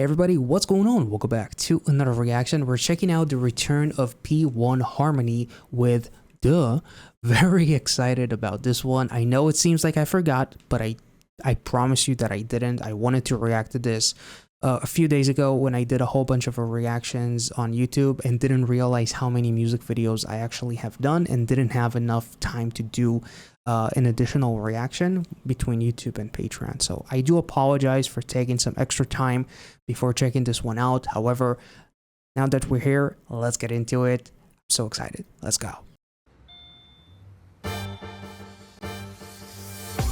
Hey everybody, what's going on? Welcome back to another reaction. We're checking out the return of P1Harmony with Duh. Very excited about this one. I know it seems like I forgot, but I promise you that I didn't. I wanted to react to this a few days ago when I did a whole bunch of reactions on YouTube and didn't realize how many music videos I actually have done and didn't have enough time to do an additional reaction between YouTube and Patreon. So I do apologize for taking some extra time before checking this one out. However, now that we're here, let's get into it. I'm so excited. Let's go.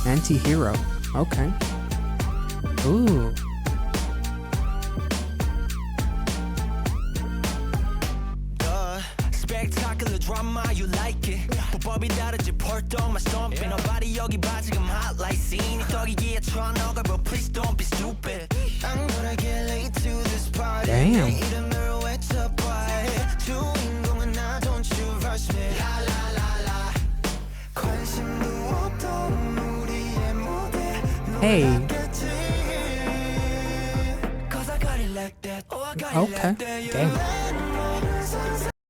Anti-hero. Okay. Ooh. Spectacular drama, you like it. 법이 다르지 벌떡 my stomping. Nobody 여기 봐 지금 hot like scene. 떡이기에 쳐 너가 but please don't be stupid. I'm gonna get late to this party. Damn. 이름을 외쳐봐. 주인공은 나 don't you rush me. La la la la. 관심도 없던 우리의 무대. Hey. Cause I got it like that. Oh, I got it like that. Damn.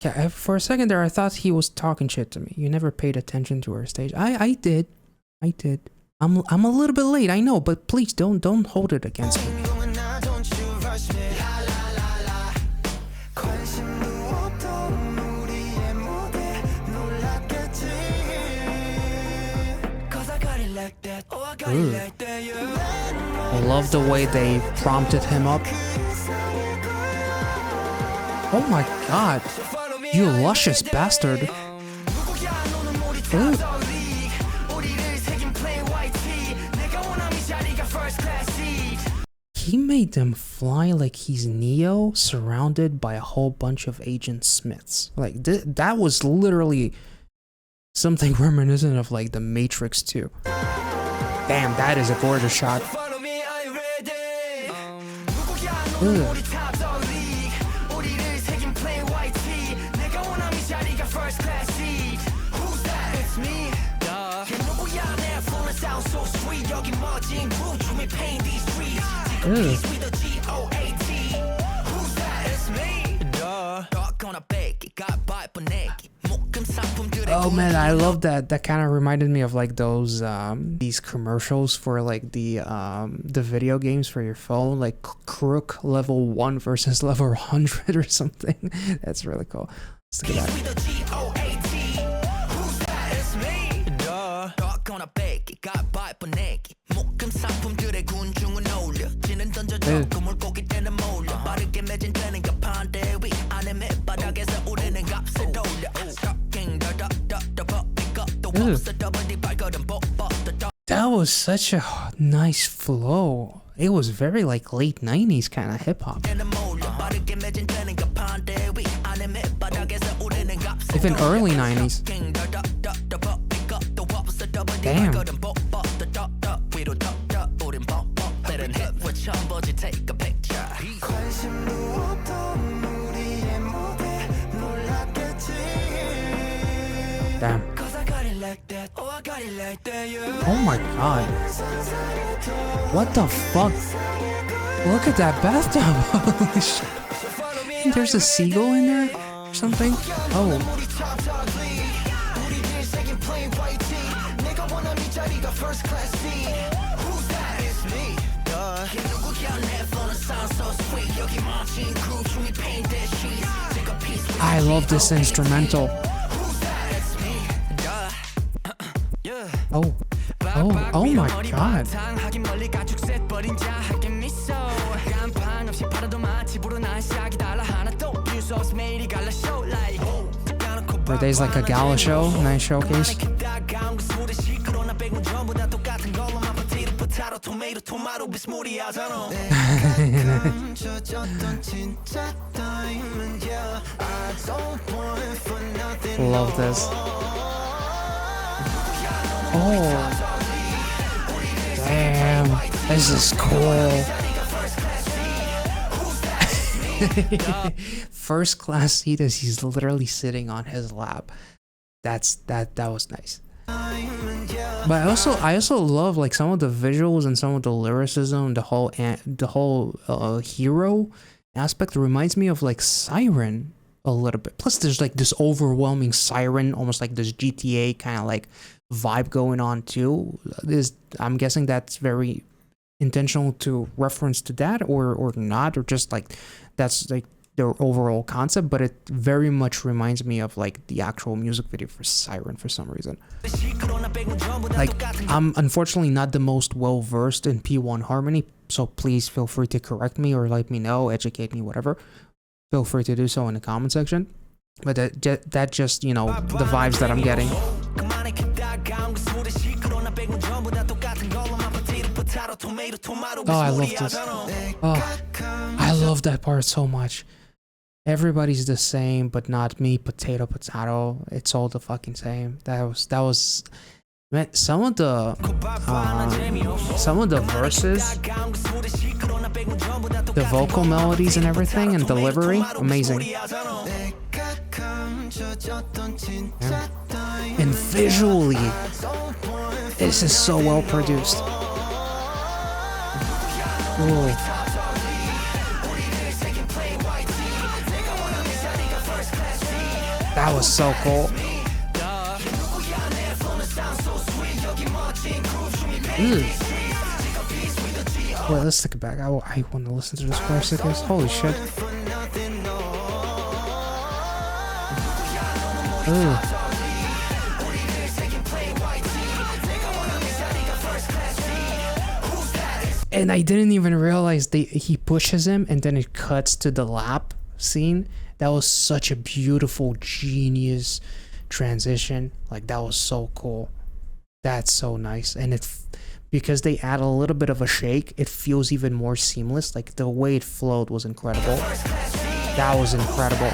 Yeah, for a second there, I thought he was talking shit to me. You never paid attention to our stage. I did. I'm a little bit late, I know, but please don't hold it against me. Ooh. I love the way they prompted him up. Oh my god. You luscious bastard. Ooh. He made them fly like he's Neo, surrounded by a whole bunch of Agent Smiths. Like, that was literally something reminiscent of like the Matrix 2. Damn, that is a gorgeous shot. Ooh. Oh man, I love that. That kind of reminded me of like those these commercials for like the video games for your phone, like Crook level 1 versus level 100 or something. That's really cool. Let's look at that. That was such a nice flow. It was very like late 90s kind of hip hop. Even early 90s. Damn. Damn. Oh my god. What the fuck? Look at that bathtub. Holy shit. There's a seagull in there or something? Oh. I love this instrumental. Oh, oh my god. Today's like a gala show, nice showcase. Love this. Oh, damn, this is cool. First class seat as he's literally sitting on his lap. That was nice. But I also love like some of the visuals and some of the lyricism, the whole hero aspect reminds me of like Siren a little bit. Plus there's like this overwhelming Siren, almost like this GTA kind of like vibe going on too. I'm guessing that's very intentional to reference to that or not, or just like that's like their overall concept, but it very much reminds me of like the actual music video for Siren for some reason. Like, I'm unfortunately not the most well versed in P1Harmony, so please feel free to correct me or let me know, educate me, whatever. Feel free to do so in the comment section. But that just, you know, the vibes that I'm getting. Oh, I love this. Oh, I love that part so much. Everybody's the same, but not me. Potato, potato. It's all the fucking same. That was. Man, some of the verses, the vocal melodies and everything, and delivery, amazing. Yeah. And visually, this is so well produced. Ooh. That was so cool. Wait, let's take it back. I want to listen to this for a second. Holy shit. And I didn't even realize he pushes him and then it cuts to the lap scene. That was such a beautiful, genius transition. Like, that was so cool. That's so nice. And because they add a little bit of a shake, it feels even more seamless. Like, the way it flowed was incredible. That was incredible.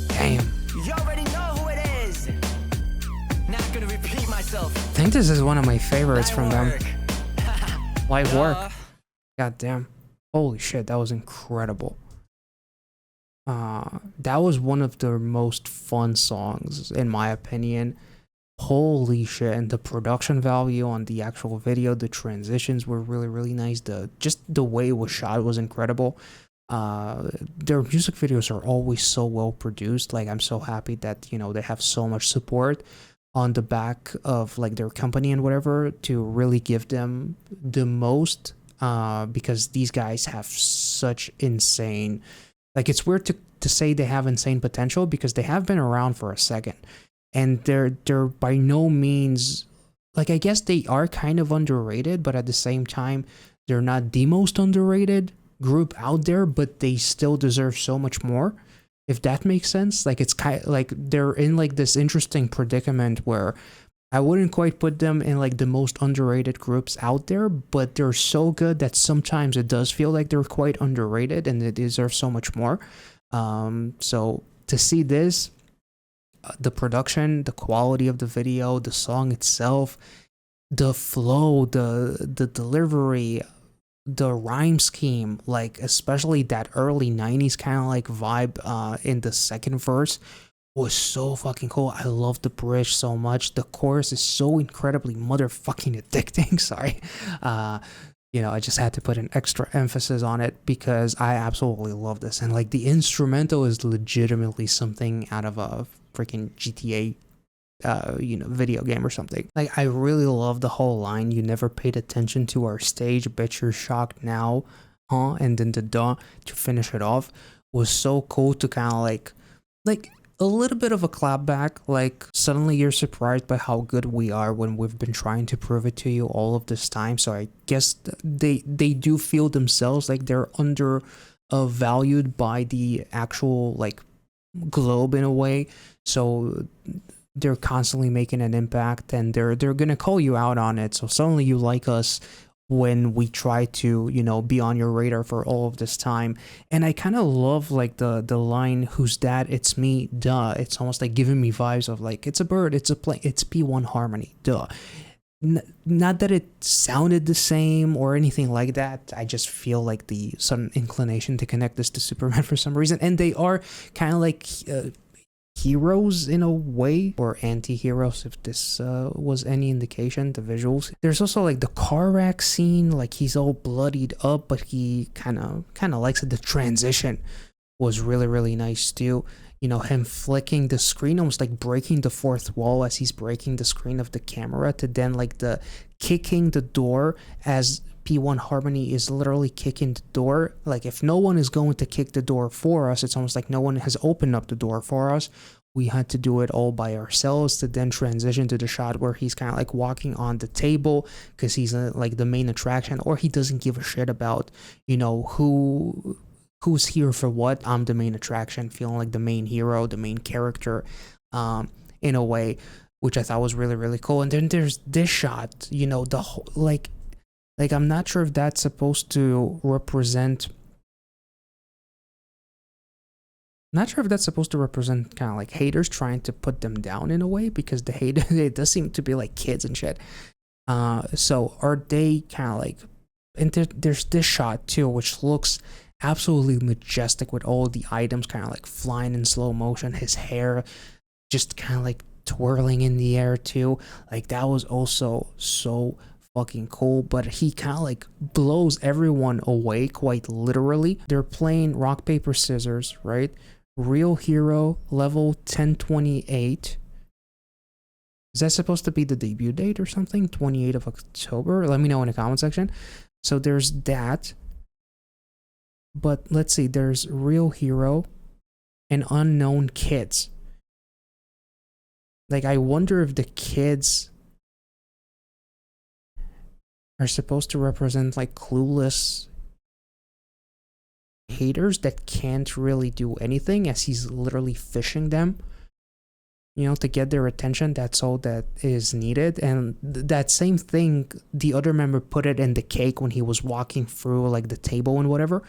Damn. I think this is one of my favorites from them. Live work. God damn. Holy shit, that was incredible. That was one of their most fun songs, in my opinion. Holy shit, and the production value on the actual video, the transitions were really, really nice. Just the way it was shot was incredible. Their music videos are always so well produced. Like, I'm so happy that, you know, they have so much support on the back of like their company and whatever to really give them the most, because these guys have such insane, like, it's weird to say they have insane potential because they have been around for a second and they're by no means, like, I guess they are kind of underrated, but at the same time they're not the most underrated group out there, but they still deserve so much more, if that makes sense. Like, it's kind of like they're in like this interesting predicament where I wouldn't quite put them in like the most underrated groups out there, but they're so good that sometimes it does feel like they're quite underrated and they deserve so much more. So to see this, the production, the quality of the video, the song itself, the flow, the delivery, the rhyme scheme, like especially that early 90s kind of like vibe in the second verse was so fucking cool. I love the bridge so much. The chorus is so incredibly motherfucking addicting. Sorry. You know, I just had to put an extra emphasis on it because I absolutely love this. And like the instrumental is legitimately something out of a freaking GTA you know, video game or something. Like, I really love the whole line, "You never paid attention to our stage, bet you're shocked now, huh?" And then the "duh" to finish it off was so cool to kind of like a little bit of a clapback. Like, suddenly you're surprised by how good we are when we've been trying to prove it to you all of this time. So I guess they do feel themselves like they're undervalued by the actual like globe in a way. So they're constantly making an impact and they're gonna call you out on it. So suddenly you like us when we try to, you know, be on your radar for all of this time. And I kind of love like the line, "Who's that? It's me, duh." It's almost like giving me vibes of like, it's a bird, it's a plane, it's P1Harmony, duh. not that it sounded the same or anything like that. I just feel like the sudden inclination to connect this to Superman for some reason. And they are kind of like heroes in a way, or anti-heroes if this was any indication. The visuals, there's also like the car wreck scene, like he's all bloodied up, but he kind of likes it. The transition was really nice too. You know, him flicking the screen, almost like breaking the fourth wall as he's breaking the screen of the camera, to then like the kicking the door as P1Harmony is literally kicking the door. Like, if no one is going to kick the door for us, it's almost like no one has opened up the door for us. We had to do it all by ourselves, to then transition to the shot where he's kind of like walking on the table because he's like the main attraction, or he doesn't give a shit about, you know, who's here for what. I'm the main attraction, feeling like the main hero, the main character, in a way, which I thought was really cool. And then there's this shot, you know, the whole, like I'm not sure if that's supposed to represent, kind of like haters trying to put them down in a way, because the haters, it does seem to be like kids and shit. So are they kind of like, and there's this shot too, which looks absolutely majestic with all the items kind of like flying in slow motion, his hair just kind of like twirling in the air too. Like, that was also so fucking cool. But he kind of like blows everyone away, quite literally. They're playing rock paper scissors, right? Real Hero level 1028. Is that supposed to be the debut date or something? 28th of October? Let me know in the comment section. So there's that. But let's see, there's Real Hero and Unknown Kids. Like, I wonder if the kids are supposed to represent like clueless haters that can't really do anything, as he's literally fishing them, you know, to get their attention. That's all that is needed. And that same thing, the other member put it in the cake when he was walking through like the table and whatever.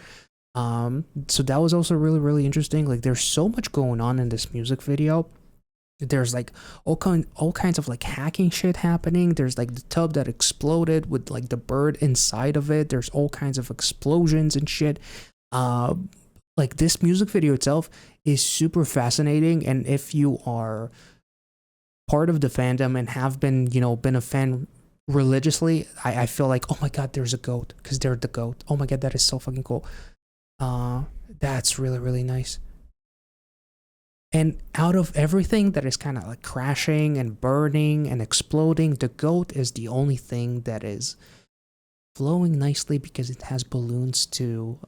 So that was also really interesting. Like, there's so much going on in this music video. There's like all kinds of like hacking shit happening. There's like the tub that exploded with like the bird inside of it. There's all kinds of explosions and shit. Like, this music video itself is super fascinating, and if you are part of the fandom and have been, you know, been a fan religiously, I feel like, oh my god, there's a goat, because they're the goat. Oh my god, that is so fucking cool. That's really nice. And out of everything that is kind of like crashing and burning and exploding, the goat is the only thing that is flowing nicely, because it has balloons to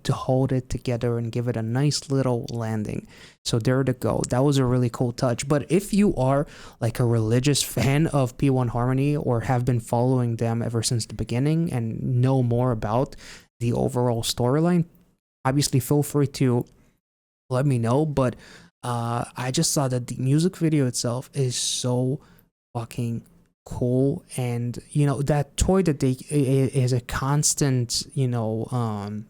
hold it together and give it a nice little landing. So there the goat. That was a really cool touch. But if you are like a religious fan of P1Harmony, or have been following them ever since the beginning and know more about the overall storyline, obviously feel free to let me know. But I just saw that the music video itself is so fucking cool. And, you know, that toy that they is a constant, you know,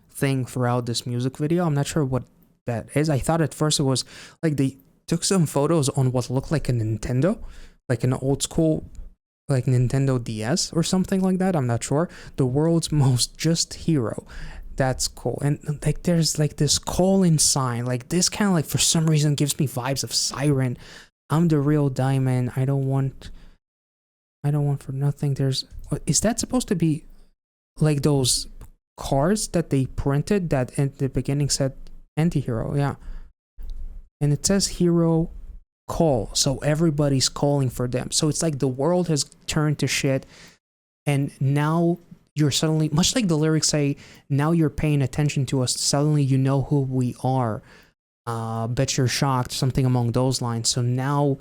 thing throughout this music video. I'm not sure what that is. I thought at first it was like they took some photos on what looked like a Nintendo, like an old school like Nintendo DS or something like that. I'm not sure. The world's most just hero. That's cool. And like, there's like this calling sign, like this kind of like for some reason gives me vibes of Siren. I'm the real diamond. I don't want for nothing. There's, is that supposed to be like those cards that they printed that in the beginning said anti-hero? Yeah. And it says hero call. So everybody's calling for them. So it's like the world has turned to shit. And now you're suddenly, much like the lyrics say, now you're paying attention to us. Suddenly you know who we are. Bet you're shocked, something along those lines. So now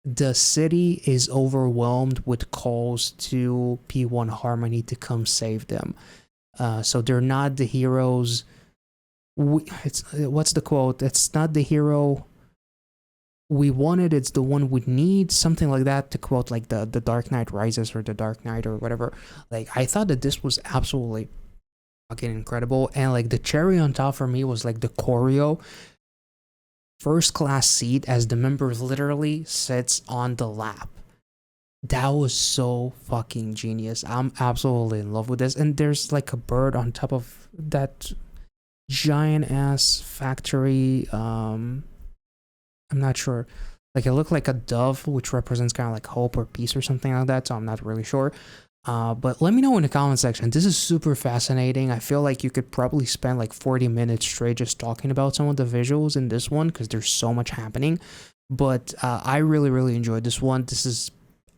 the city is overwhelmed with calls to P1Harmony to come save them. So they're not the heroes. What's the quote? It's not the hero we wanted, it's the one we need, something like that, to quote like the Dark Knight Rises or the Dark Knight or whatever. Like, I thought that this was absolutely fucking incredible. And like the cherry on top for me was like the choreo. First class seat as the member literally sits on the lap. That was so fucking genius. I'm absolutely in love with this. And there's like a bird on top of that giant ass factory. I'm not sure. Like it looked like a dove, which represents kind of like hope or peace or something like that. So I'm not really sure. But let me know in the comment section. This is super fascinating. I feel like you could probably spend like 40 minutes straight just talking about some of the visuals in this one because there's so much happening. But I really, really enjoyed this one. This is,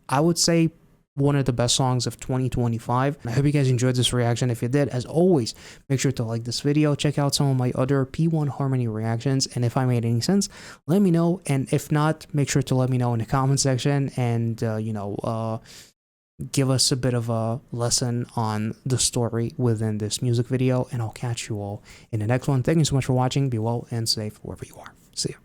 I would say, one of the best songs of 2025. I hope you guys enjoyed this reaction. If you did, as always, make sure to like this video, check out some of my other P1Harmony reactions, and if I made any sense, let me know, and if not, make sure to let me know in the comment section, and give us a bit of a lesson on the story within this music video, and I'll catch you all in the next one. Thank you so much for watching. Be well and safe wherever you are. See ya.